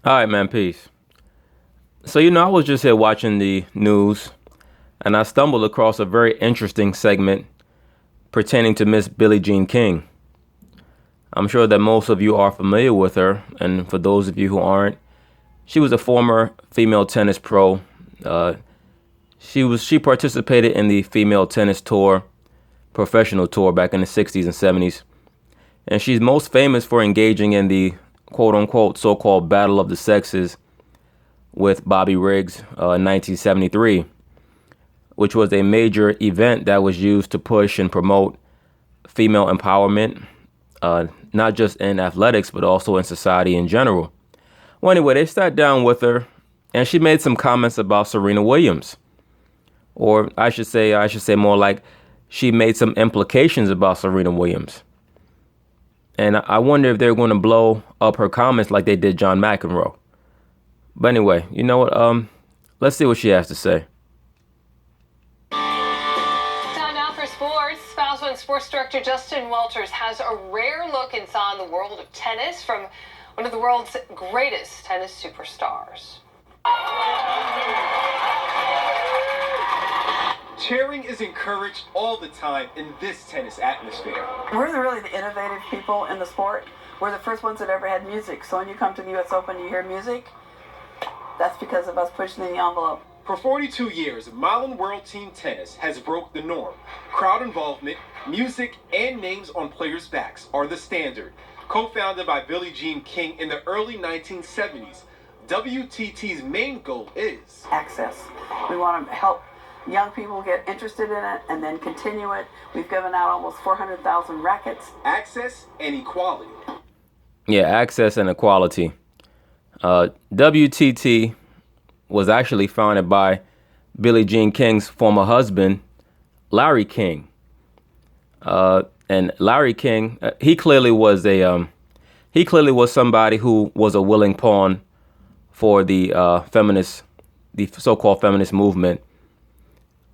All right, man, peace. So, I was just here watching the news and I stumbled across a very interesting segment pertaining to Miss Billie Jean King. I'm sure that most of you are familiar with her, and for those of you who aren't, she was a former female tennis pro. Uh, she participated in the female tennis tour, professional tour back in the 60s and 70s, and she's most famous for engaging in the quote unquote so-called battle of the sexes with Bobby Riggs in 1973, which was a major event that was used to push and promote female empowerment, not just in athletics, but also in society in general. Well, anyway, they sat down with her and she made some comments about Serena Williams. Or I should say more like she made some implications about Serena Williams. And I wonder if they're going to blow up her comments like they did John McEnroe. But anyway, you know what? Let's see what she has to say. Time now for sports. Spousal and sports director Justin Walters has a rare look inside the world of tennis from one of the world's greatest tennis superstars. Cheering is encouraged all the time in this tennis atmosphere. We're really the innovative people in the sport. We're the first ones that ever had music. So when you come to the U.S. Open, you hear music. That's because of us pushing in the envelope. For 42 years, Milan World Team Tennis has broke the norm. Crowd involvement, music, and names on players' backs are the standard. Co-founded by Billie Jean King in the early 1970s, WTT's main goal is Access. We want to help young people get interested in it and then continue it. We've given out almost 400,000 rackets. access and equality. Yeah, access and equality. WTT was actually founded by Billie Jean King's former husband, Larry King. And Larry King, he clearly was somebody who was a willing pawn for the the so-called feminist movement.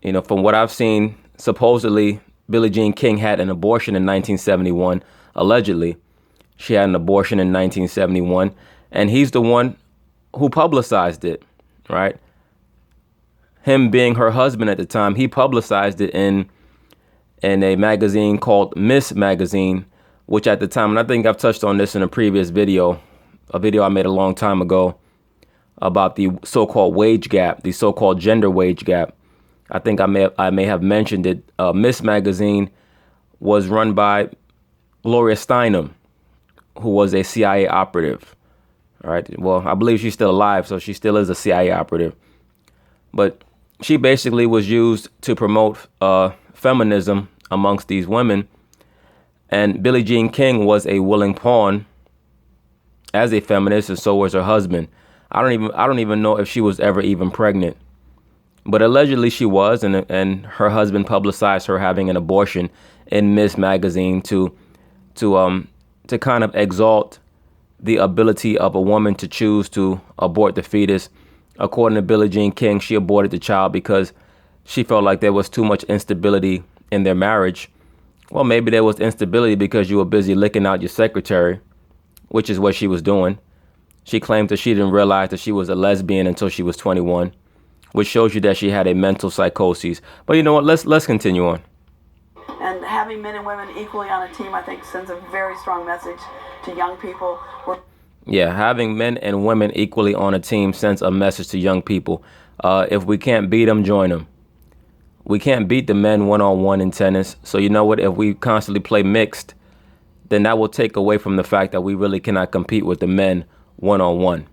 You know, from what I've seen, supposedly Billie Jean King had an abortion in 1971. Allegedly, she had an abortion in 1971, and he's the one who publicized it, right? Him being her husband at the time, he publicized it in a magazine called Miss Magazine, which at the time, and I think I've touched on this in a previous video, a video I made a long time ago about the so-called wage gap, the so-called gender wage gap. I think I may have mentioned it. Miss Magazine was run by Gloria Steinem, who was a CIA operative. All right. Well, I believe she's still alive, so she still is a CIA operative. But she basically was used to promote feminism amongst these women. And Billie Jean King was a willing pawn as a feminist, and so was her husband. I don't even know if she was ever even pregnant. But allegedly she was, and her husband publicized her having an abortion in Miss Magazine to kind of exalt the ability of a woman to choose to abort the fetus. According to Billie Jean King, she aborted the child because she felt like there was too much instability in their marriage. Well, maybe there was instability because you were busy licking out your secretary, which is what she was doing. She claimed that she didn't realize that she was a lesbian until she was 21, which shows you that she had a mental psychosis. But you know what? Let's continue on. And having men and women equally on a team, I think, sends a very strong message to young people. Yeah, having men and women equally on a team sends a message to young people. If we can't beat them, join them. We can't beat the men one-on-one in tennis. So you know what? If we constantly play mixed, then that will take away from the fact that we really cannot compete with the men one-on-one.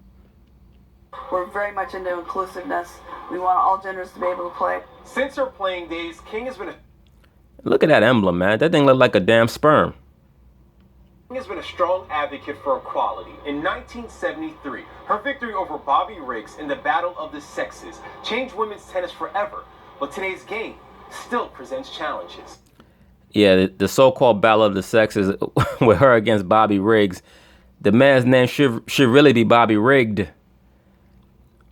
We're very much into inclusiveness. We want all genders to be able to play. Since her playing days, King has been Look at that emblem, man. That thing looked like a damn sperm. a strong advocate for equality. In 1973, her victory over Bobby Riggs in the battle of the sexes changed women's tennis forever. But today's game still presents challenges. Yeah, the so-called battle of the sexes with her against Bobby Riggs. The man's name should really be Bobby Rigged.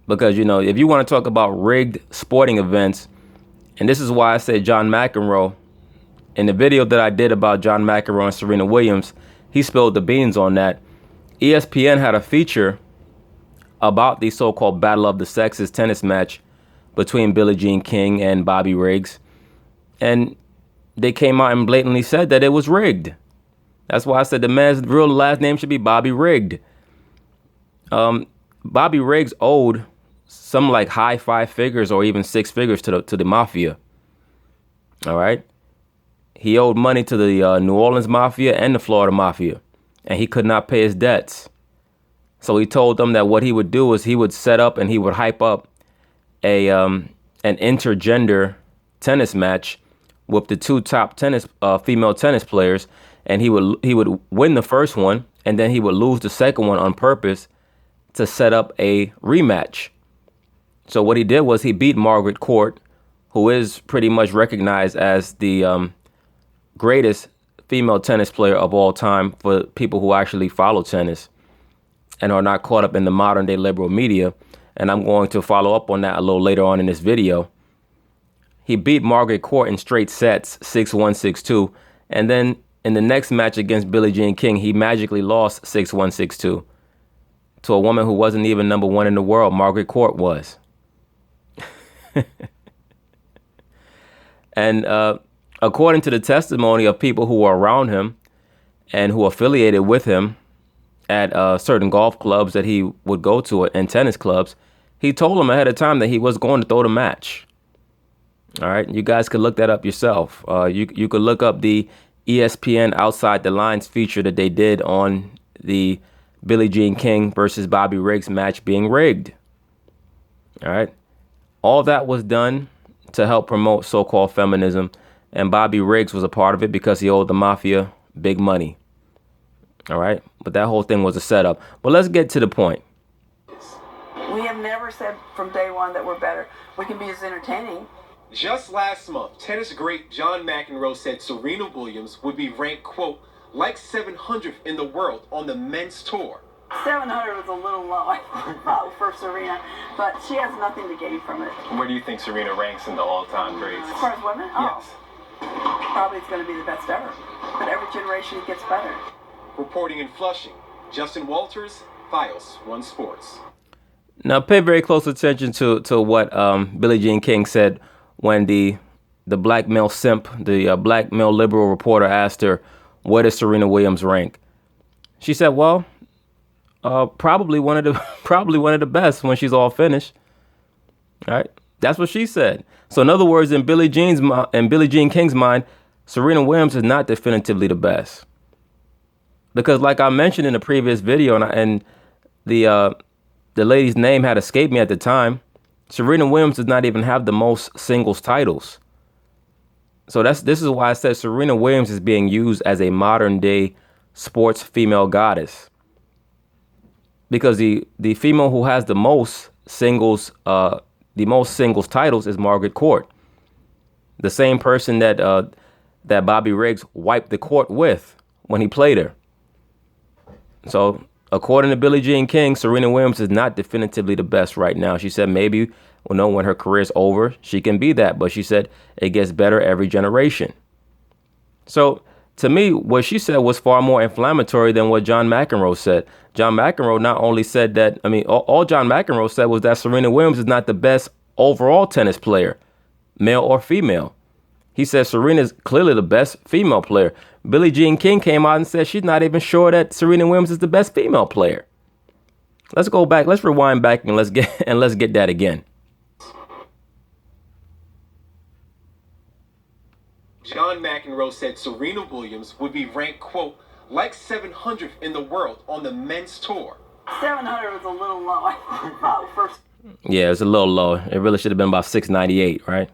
Because, you know, if you want to talk about rigged sporting events, and this is why I say John McEnroe, in the video that I did about John McEnroe and Serena Williams, he spilled the beans on that. ESPN had a feature about the so-called Battle of the Sexes tennis match between Billie Jean King and Bobby Riggs. And they came out and blatantly said that it was rigged. That's why I said the man's real last name should be Bobby Rigged. Bobby Riggs owed some like high 5 figures or even 6 figures to the mafia. All right. He owed money to the New Orleans mafia and the Florida mafia, and he could not pay his debts. So he told them that what he would do is he would set up and he would hype up an intergender tennis match with the 2 top female tennis players, and he would win the first one, and then he would lose the second one on purpose to set up a rematch. So what he did was he beat Margaret Court, who is pretty much recognized as the greatest female tennis player of all time for people who actually follow tennis and are not caught up in the modern day liberal media. And I'm going to follow up on that a little later on in this video. He beat Margaret Court in straight sets, 6-1, 6-2. And then in the next match against Billie Jean King, he magically lost 6-1, 6-2 to a woman who wasn't even number 1 in the world. Margaret Court was. And according to the testimony of people who were around him and who affiliated with him at certain golf clubs that he would go to and tennis clubs, he told them ahead of time that he was going to throw the match. All right. You guys could look that up yourself. You could look up the ESPN Outside the Lines feature that they did on the Billie Jean King versus Bobby Riggs match being rigged. All right. All that was done to help promote so-called feminism. And Bobby Riggs was a part of it because he owed the mafia big money. All right. But that whole thing was a setup. But let's get to the point. We have never said from day one that we're better. We can be as entertaining. Just last month, tennis great John McEnroe said Serena Williams would be ranked, quote, like 700th in the world on the men's tour. 700 was a little low for Serena, but she has nothing to gain from it. Where do you think Serena ranks in the all-time greats? As far as women? Yes. Oh, probably it's going to be the best ever. But every generation it gets better. Reporting in Flushing, Justin Walters, Files, One Sports. Now pay very close attention to what Billie Jean King said when the black male simp, the black male liberal reporter asked her, where does Serena Williams rank? She said, well, probably one of the best when she's all finished. All right. That's what she said. So in other words, in Billie Jean King's mind, Serena Williams is not definitively the best. Because like I mentioned in a previous video, and the lady's name had escaped me at the time, Serena Williams does not even have the most singles titles. So this is why I said Serena Williams is being used as a modern day sports female goddess. Because the female who has the most singles titles is Margaret Court. The same person that Bobby Riggs wiped the court with when he played her. So according to Billie Jean King, Serena Williams is not definitively the best right now. She said maybe, when her career's over, she can be that. But she said it gets better every generation. So to me, what she said was far more inflammatory than what John McEnroe said. John McEnroe not only said that, all John McEnroe said was that Serena Williams is not the best overall tennis player, male or female. He said Serena is clearly the best female player. Billie Jean King came out and said she's not even sure that Serena Williams is the best female player. Let's go back. Let's rewind back and let's get that again. John McEnroe said Serena Williams would be ranked, quote, like 700th in the world on the men's tour. 700 was a little low. Yeah, it was a little low. It really should have been about 698, right?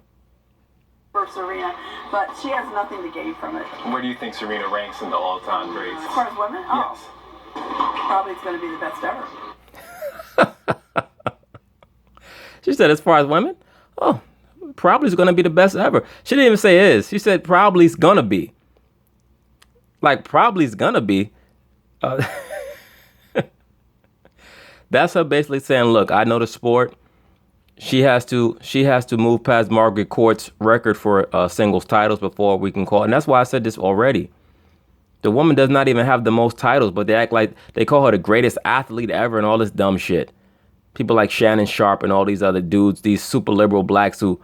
For Serena, but she has nothing to gain from it. Where do you think Serena ranks in the all-time greats? As far as women? Yes. Oh, probably it's going to be the best ever. She said as far as women? Oh, probably is going to be the best ever. She didn't even say is. She said probably is going to be. Like probably is going to be. That's her basically saying, look, I know the sport. She has to move past Margaret Court's record for singles titles before we can call it. And that's why I said this already. The woman does not even have the most titles, but they act like they call her the greatest athlete ever and all this dumb shit. People like Shannon Sharp and all these other dudes, these super liberal blacks who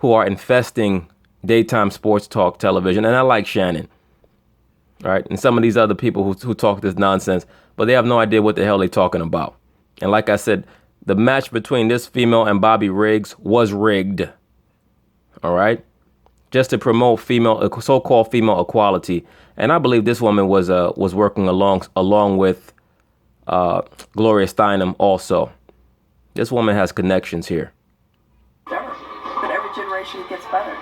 are infesting daytime sports talk television. And I like Shannon, right? And some of these other people who talk this nonsense, but they have no idea what the hell they're talking about. And like I said, the match between this female and Bobby Riggs was rigged. All right, just to promote so-called female equality. And I believe this woman was working along with Gloria Steinem also. This woman has connections here. But every generation gets better.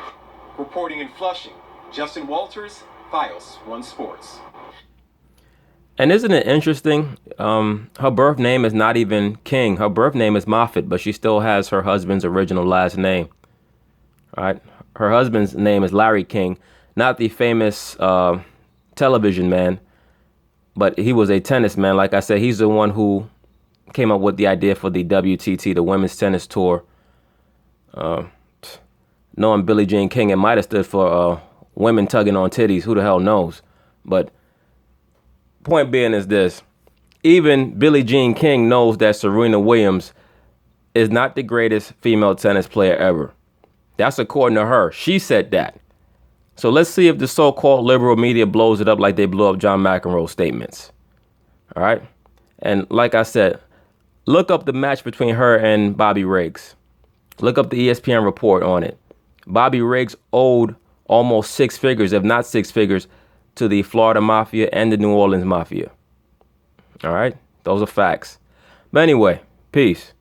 Reporting in Flushing, Justin Walters, Files One Sports. And isn't it interesting? Her birth name is not even King. Her birth name is Moffitt, but she still has her husband's original last name. All right. Her husband's name is Larry King, not the famous television man, but he was a tennis man. Like I said, he's the one who came up with the idea for the WTT, the Women's Tennis Tour. Knowing Billie Jean King, it might have stood for women tugging on titties. Who the hell knows? But point being is this. Even Billie Jean King knows that Serena Williams is not the greatest female tennis player ever. That's according to her. She said that. So let's see if the so-called liberal media blows it up like they blew up John McEnroe's statements. All right. And like I said, look up the match between her and Bobby Riggs. Look up the ESPN report on it. Bobby Riggs owed almost six figures, if not six figures, to the Florida Mafia and the New Orleans Mafia. All right. Those are facts. But anyway, peace.